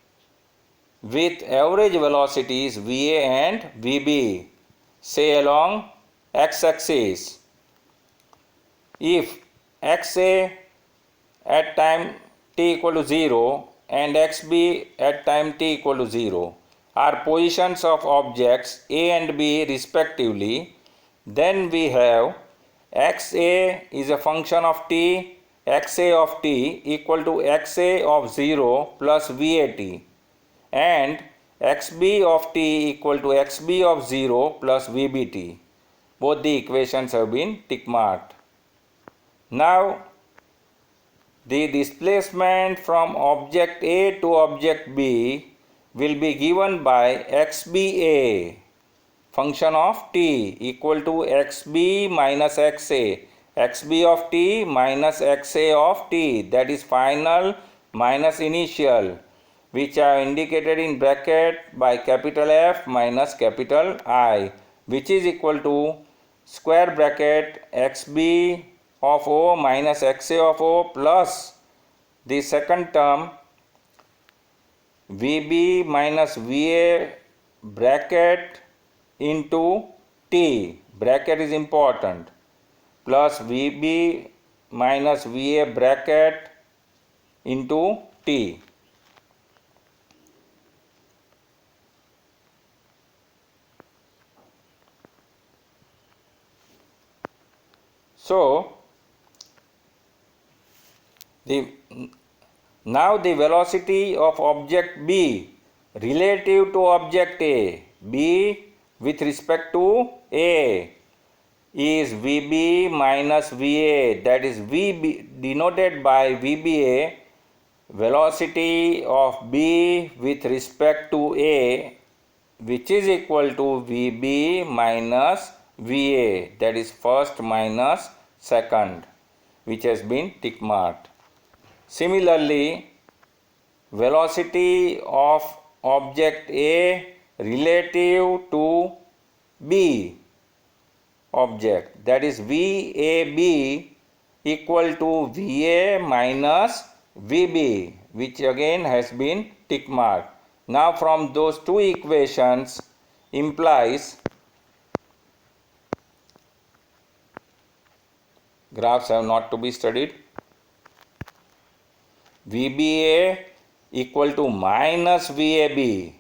S1: with average velocities Va and Vb, say along x-axis. If xa at time t equal to 0 and xb at time t equal to 0 are positions of objects A and B respectively, then we have xa is a function of t, xa of t equal to xa of 0 plus vat, and xb of t equal to xb of 0 plus vbt. Both the equations have been tick marked. Now the displacement from object A to object B will be given by xba, function of t, equal to xb minus xa, xb of t minus xa of t, that is final minus initial, which are indicated in bracket by capital F minus capital I, which is equal to square bracket xb of O minus xa of O plus the second term Vb minus Va bracket into t, bracket is important, plus Vb minus Va bracket into t. So now the velocity of object B relative to object A, B with respect to A, is Vb minus Va, that is Vb denoted by Vba, velocity of B with respect to A, which is equal to Vb minus Va, that is first minus second, which has been tick marked. Similarly, velocity of object A relative to B object, that is VAB, equal to Va minus Vb, which again has been tick marked. Now from those two equations implies graphs have not to be studied. VBA equal to minus VAB.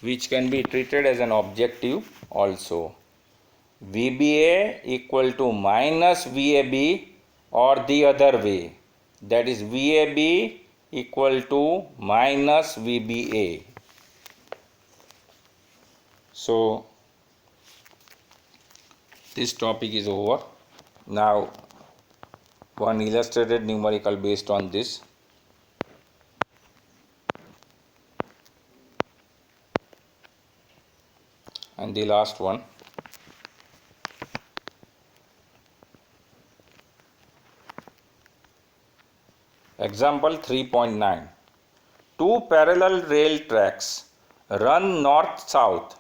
S1: Which can be treated as an objective also. VBA equal to minus VAB or the other way, that is VAB equal to minus VBA. So this topic is over. Now one illustrated numerical based on this. And the last one. Example 3.9. Two parallel rail tracks run north-south.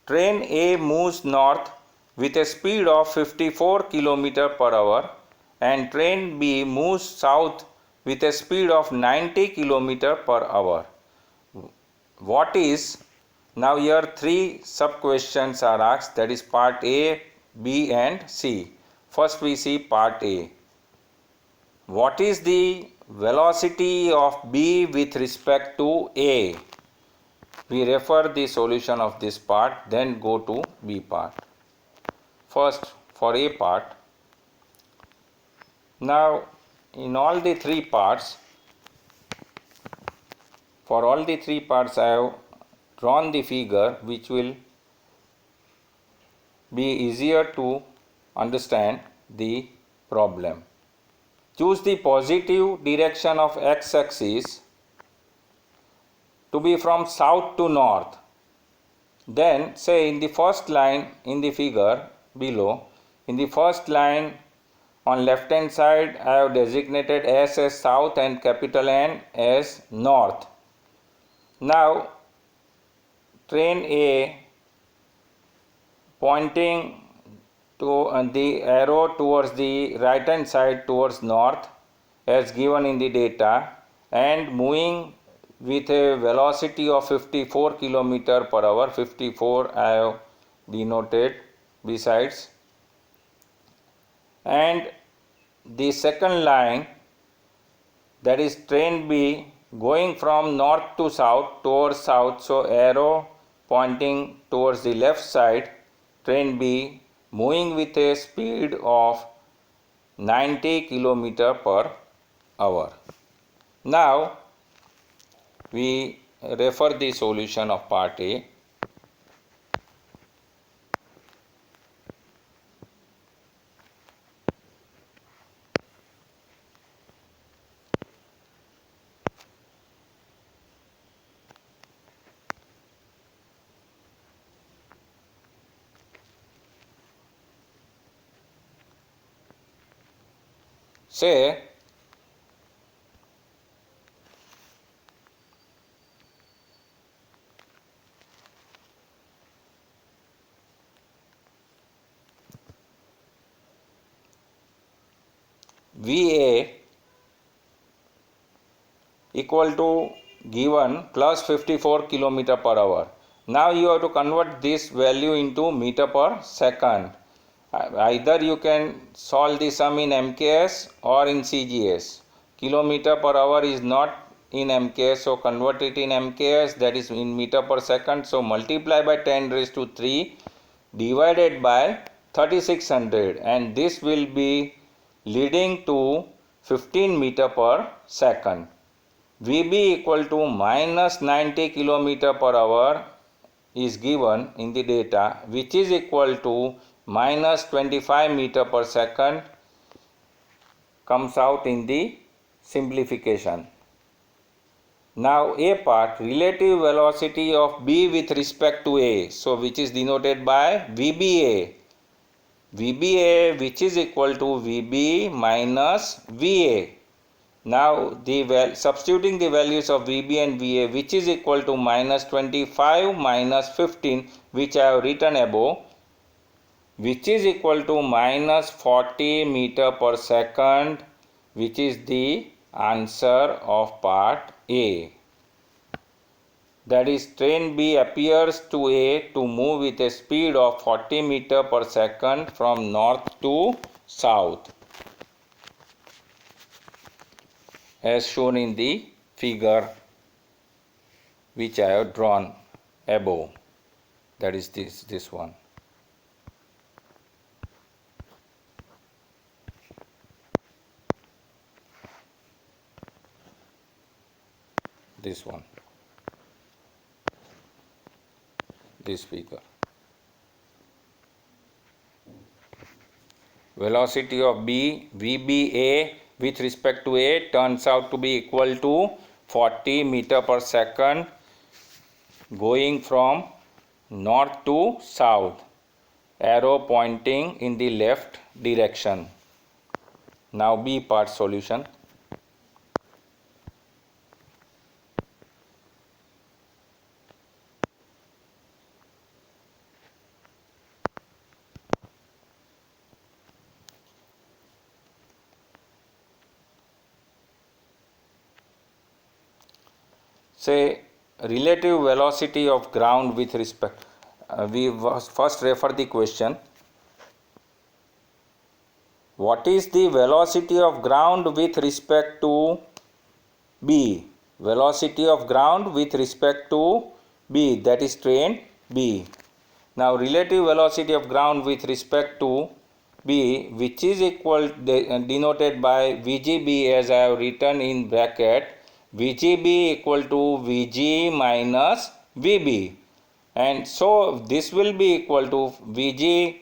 S1: Train A moves north with a speed of 54 km per hour and train B moves south with a speed of 90 km per hour. What is, now here three sub questions are asked, that is part A, B and C. First we see part A. What is the velocity of B with respect to A? We refer the solution of this part, then go to B part. First for A part. Now in all the three parts, for all the three parts I have drawn the figure which will be easier to understand the problem. Choose the positive direction of x-axis to be from south to north. Then say in the first line in the figure below, in the first line on left hand side I have designated S as south and capital N as north. Now train A pointing to the arrow towards the right hand side towards north as given in the data and moving with a velocity of 54 km per hour. 54 I have denoted besides. And the second line, that is train B, going from north to south towards south, so arrow pointing towards the left side, train B moving with a speed of 90 km per hour. Now we refer the solution of part A. Say VA equal to given plus 54 km per hour. Now you have to convert this value into meter per second. Either you can solve the sum in MKS or in CGS. Kilometer per hour is not in MKS, so convert it in MKS, that is in meter per second. So multiply by 10 raised to 3 divided by 3600 and this will be leading to 15 meter per second. VB equal to minus 90 km per hour is given in the data, which is equal to minus 25 meter per second comes out in the simplification. Now A part, relative velocity of B with respect to A, so which is denoted by VBA. VBA which is equal to VB minus VA. Now substituting the values of VB and VA, which is equal to minus 25 minus 15, which I have written above, which is equal to minus 40 meter per second, which is the answer of part A. That is, train B appears to A to move with a speed of 40 meter per second from north to south, as shown in the figure which I have drawn above. That is this one. This one. This figure. Velocity of B, VBA with respect to A turns out to be equal to 40 meter per second going from north to south, arrow pointing in the left direction. Now B part solution. Say relative velocity of ground with respect. We first refer the question. What is the velocity of ground with respect to B? Velocity of ground with respect to B, that is train B. Now relative velocity of ground with respect to B, which is denoted by VGB, as I have written in bracket, VGB equal to VG minus VB, and so this will be equal to VG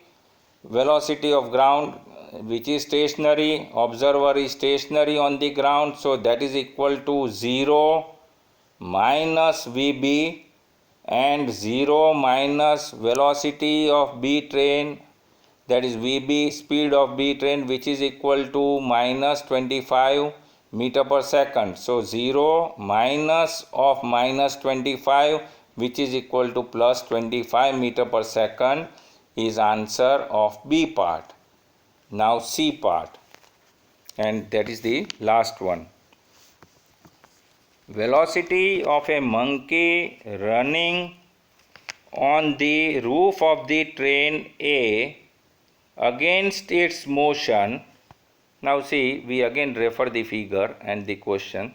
S1: velocity of ground, which is stationary, observer is stationary on the ground, so that is equal to 0 minus VB, and 0 minus velocity of B train, that is VB, speed of B train, which is equal to minus 25 meter per second. So 0 minus of minus 25, which is equal to plus 25 meter per second, is answer of B part. Now C part, and that is the last one. Velocity of a monkey running on the roof of the train A against its motion. Now see, we again refer the figure and the question.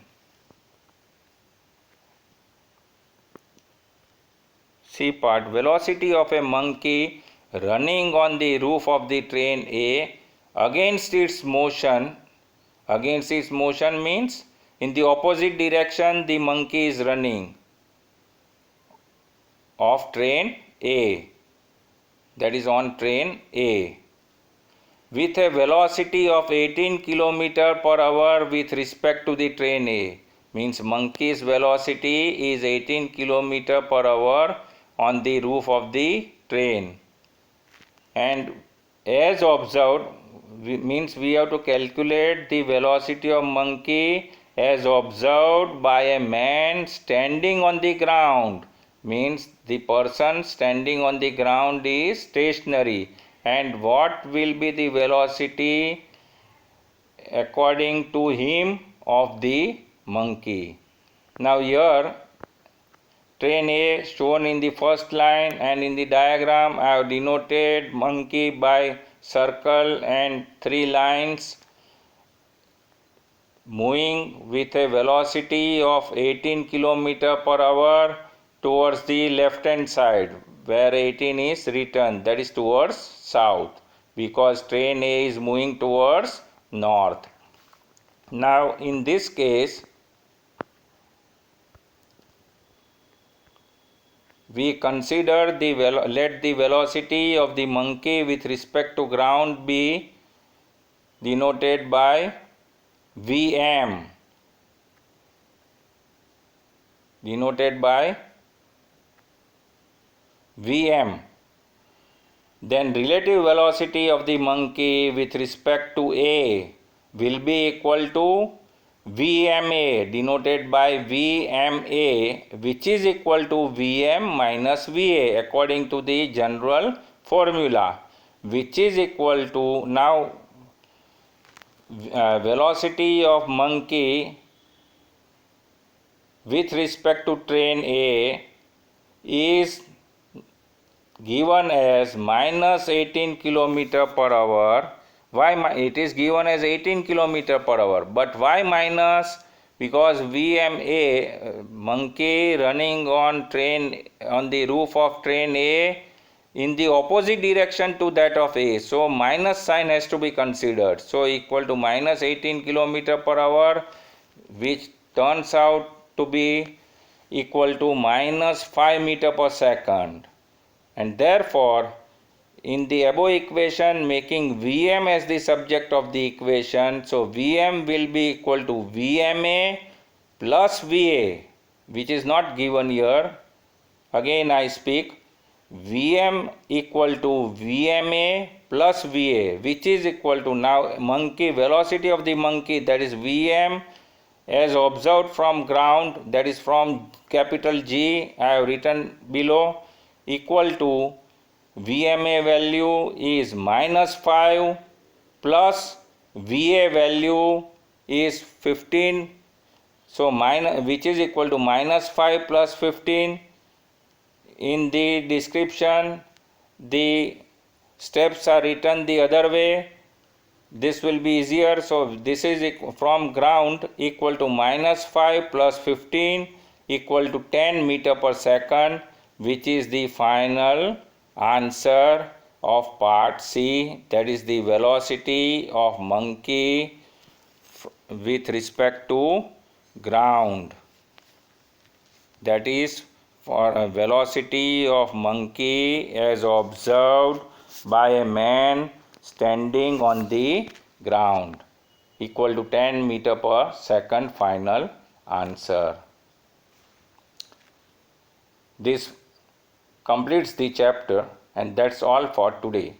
S1: C part, velocity of a monkey running on the roof of the train A against its motion. Against its motion means in the opposite direction the monkey is running of train A, that is on train A, with a velocity of 18 km per hour with respect to the train A. Means monkey's velocity is 18 km per hour on the roof of the train, and as observed, means we have to calculate the velocity of monkey as observed by a man standing on the ground. Means the person standing on the ground is stationary, and what will be the velocity according to him of the monkey. Now here train A shown in the first line, and in the diagram I have denoted monkey by circle and 3 lines moving with a velocity of 18 km per hour towards the left hand side, where 18 is written, that is towards south, because train A is moving towards north. Now in this case we consider let the velocity of the monkey with respect to ground be denoted by Vm, then relative velocity of the monkey with respect to A will be equal to Vma, denoted by Vma, which is equal to Vm minus Va according to the general formula, which is equal to, now velocity of monkey with respect to train A is given as minus 18 kilometer per hour. Why it is given as 18 kilometer per hour, but why minus? Because VMA, monkey running on train, on the roof of train A in the opposite direction to that of A, so minus sign has to be considered. So equal to minus 18 kilometer per hour, which turns out to be equal to minus 5 meter per second. And therefore, in the above equation, making Vm as the subject of the equation, so Vm will be equal to Vma plus Va, which is not given here. Again I speak, Vm equal to Vma plus Va, which is equal to, now monkey, velocity of the monkey, that is Vm as observed from ground, that is from capital G, I have written below, equal to Vma value is minus 5 plus Va value is 15, so which is equal to minus 5 plus 15. In the description the steps are written the other way, this will be easier. So this is from ground equal to minus 5 plus 15 equal to 10 meter per second, which is the final answer of part C, that is the velocity of monkey with respect to ground, that is for a velocity of monkey as observed by a man standing on the ground, equal to 10 meter per second, final answer. This completes the chapter, and that's all for today.